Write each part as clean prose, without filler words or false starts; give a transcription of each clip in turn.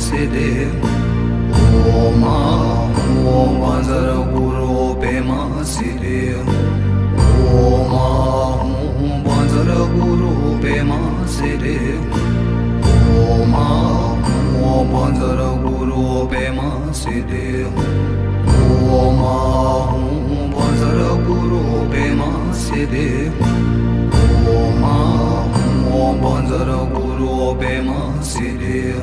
Siddhi Om Om Vajra Guru Pema Siddhi Om Om Vajra Guru Pema Siddhi Om Om Vajra Guru Pema Siddhi Om Om Vajra Guru Pema Siddhi Om Om Vajra Guru Pema Siddhi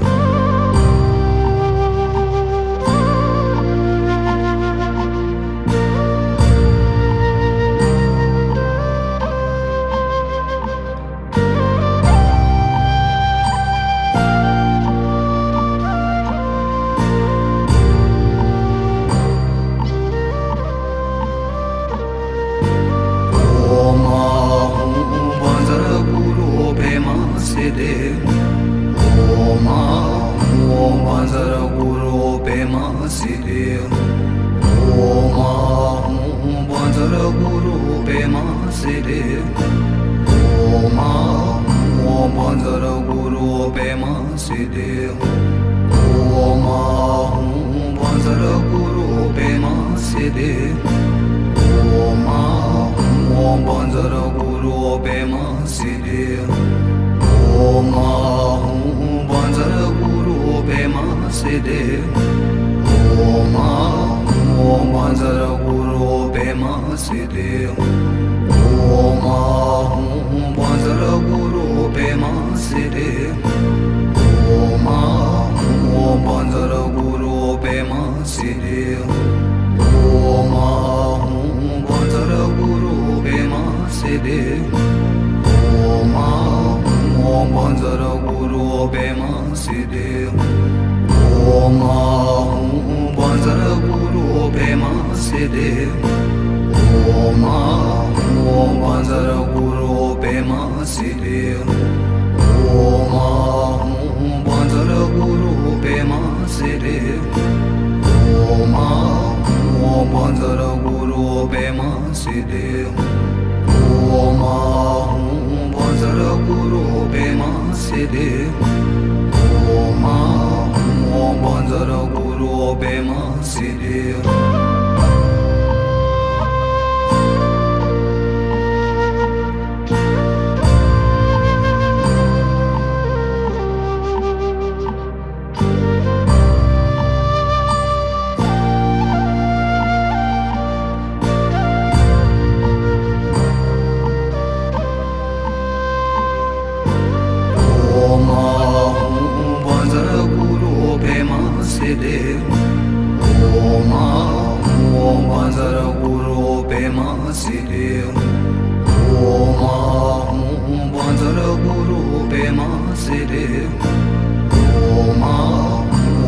Siddhi Om Om Vajra Guru Pema Siddhi Om Om Vajra Guru Pema Siddhi Om Om Vajra Guru Pema Siddhi Om Om Vajra Guru Pema Siddhi Om Om Vajra Guru Pema Siddhi Om Vajra Guru Pema Siddhi Om Om Vajra Guru Pema Siddhi Om Vajra Guru Pema Siddhi Om Om Vajra Guru Pema Siddhi Om Vajra Guru Pema Siddhi Om Om Vajra Guru Pema Siddhi Om Vajra Guru Pema Siddhi Om Om Vajra Guru Pema Siddhi Om Vajra Guru Pema Siddhi Om Om Vajra Guru Pema Siddhi Om Vajra Guru Pema Siddhi Om Om Vajra Guru Pema Siddhi Om Vajra Guru Pema Siddhi Om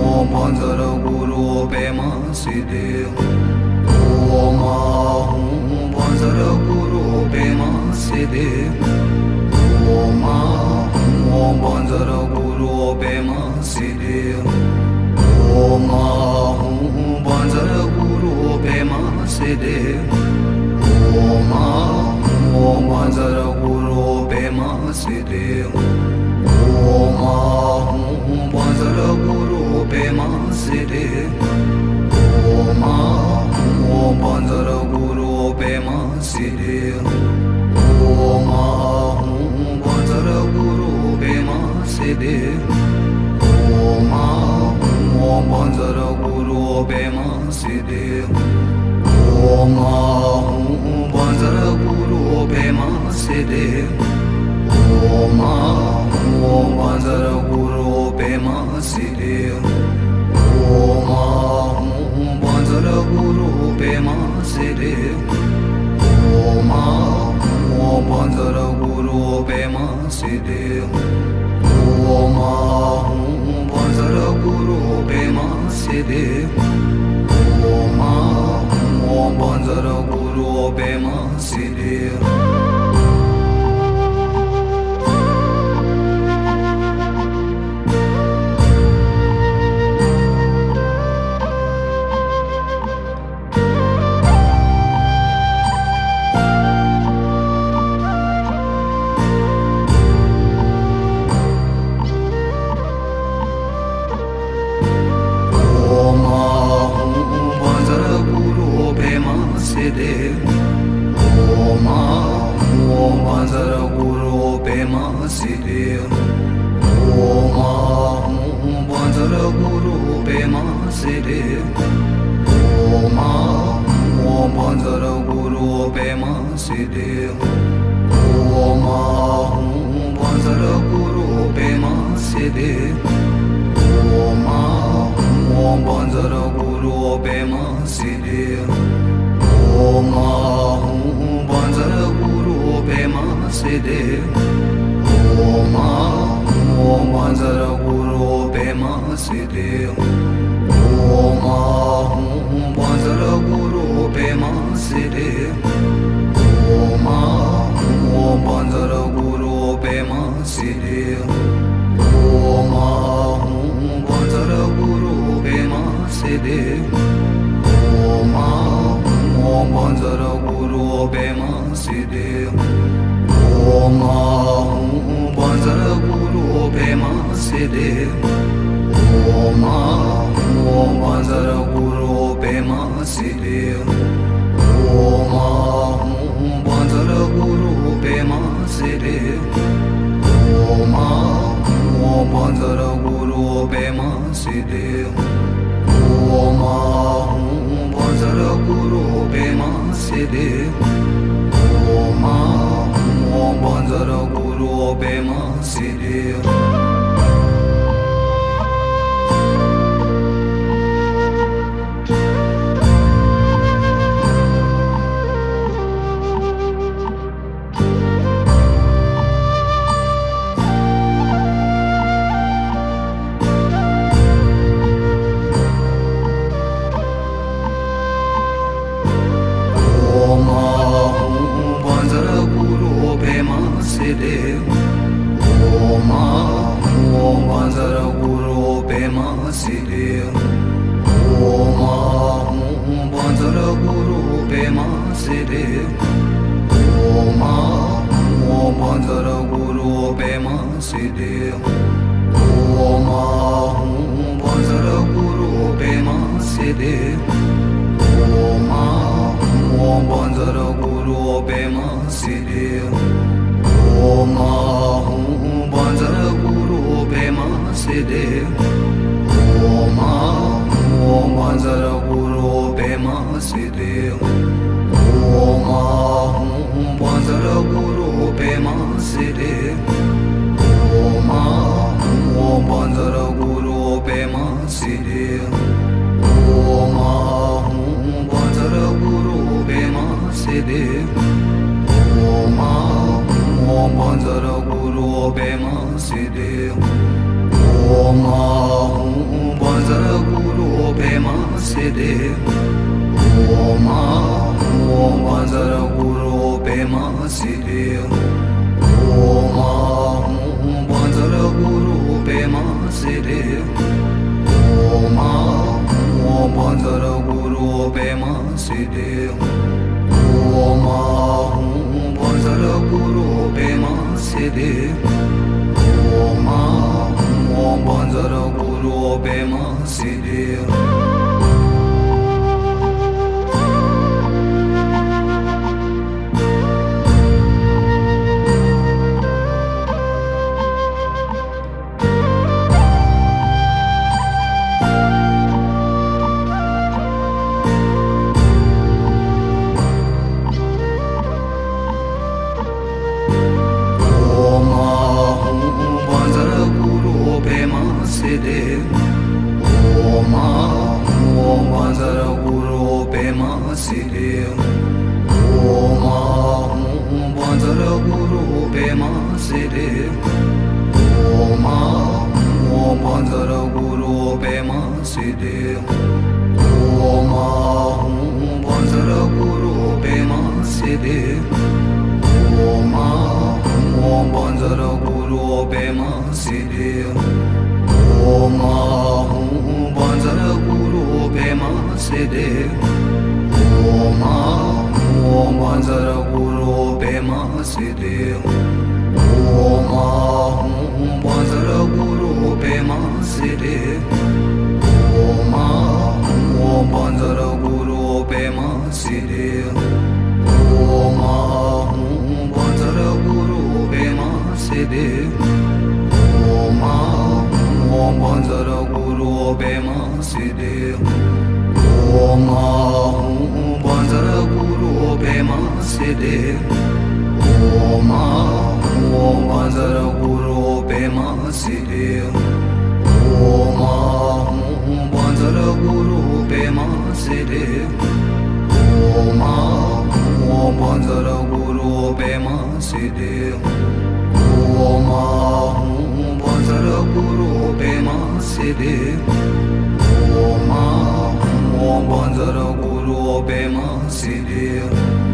Om Vajra Guru Pema Siddhi Om Vajra Guru Pema Siddhi Om Om Vajra Guru Pema Siddhi Om Vajra Guru Pema Siddhi Om Om Vajra Guru Pema Siddhi Om Vajra Guru Pema Siddhi Om Om Vajra Guru Pema Siddhi Om Vajra Guru Pema Siddhi Om Om Vajra Guru Pema Siddhi Om Vajra Guru Pema Siddhi Om Om Vajra Guru Pema Siddhi Om Vajra Guru Pema Siddhi Om Om Vajra Guru Pema Siddhi Om Vajra Guru Pema Siddhi Om Om Vajra Guru Pema Siddhi Om Vajra Guru Pema Siddhi Om Om Vajra Guru Pema Siddhi Siddhi Om Bajra Guru Pema Siddhi Om Bajra Guru Pema Siddhi Om Bajra Guru Pema Siddhi Om Bajra Guru Pema Siddhi Om Bajra Guru Pema Siddhi Om Bajra Guru Pema Siddhi Om Bajra Guru Pema Siddhi Om Bajra Guru Pema Siddhi Om Bajra Guru Pema Siddhi Om Bajra Guru Pema Siddhi Om Bajra Guru Pema Siddhi Om Bajra Guru Pema Siddhi Om Bajra Guru Pema Siddhi Om Bajra Guru Pema Siddhi Om Bajra Guru Pema Siddhi Om Bajra Guru Pema Siddhi Om Bajra Guru Pema Siddhi Siddhi Om Bajra Guru Pema Siddhi Om Bajra Guru Pema Siddhi Om Bajra Guru Pema Siddhi Om Bajra Guru Pema Siddhi Om Bajra Guru Pema Siddhi Om Bajra Guru Pema Siddhi Om Bajra Guru Pema Siddhi Om Bajra Guru Pema Siddhi Om Bajra Guru Pema Siddhi Om Bajra Guru Pema Siddhi Om Bajra Guru Pema Siddhi Om Bajra Guru Pema Siddhi Om Bajra Guru Pema Siddhi Om Bajra Guru Pema Siddhi Om Bajra Guru Pema Siddhi Om Bajra Guru Pema Siddhi Om Bajra Guru Pema Siddhi Siddhi Om Bajra Guru Pema Siddhi Om Bajra Guru Pema Siddhi Om Bajra Guru Pema Siddhi Om Bajra Guru Pema Siddhi Om Bajra Guru Pema Siddhi Om Bajra Guru Pema Siddhi Om Bajra Guru Pema Siddhi Om Bajra Guru Pema Siddhi Om Bajra Guru Pema Siddhi Om Ahum Bhajar Guru Bema Siddhi Om Ahum Bhajar Guru Bema Siddhi Om Ahum Bhajar Guru Bema Siddhi Om Ahum Bhajar Guru Bema Siddhi Om Ahum Bhajar Guru Bema Siddhi Om Ahum Bhajar Guru Bema Siddhi Om Ahum Bhajar Guru Bema Siddhi Om Ahum Bhajar Guru Bema Siddhi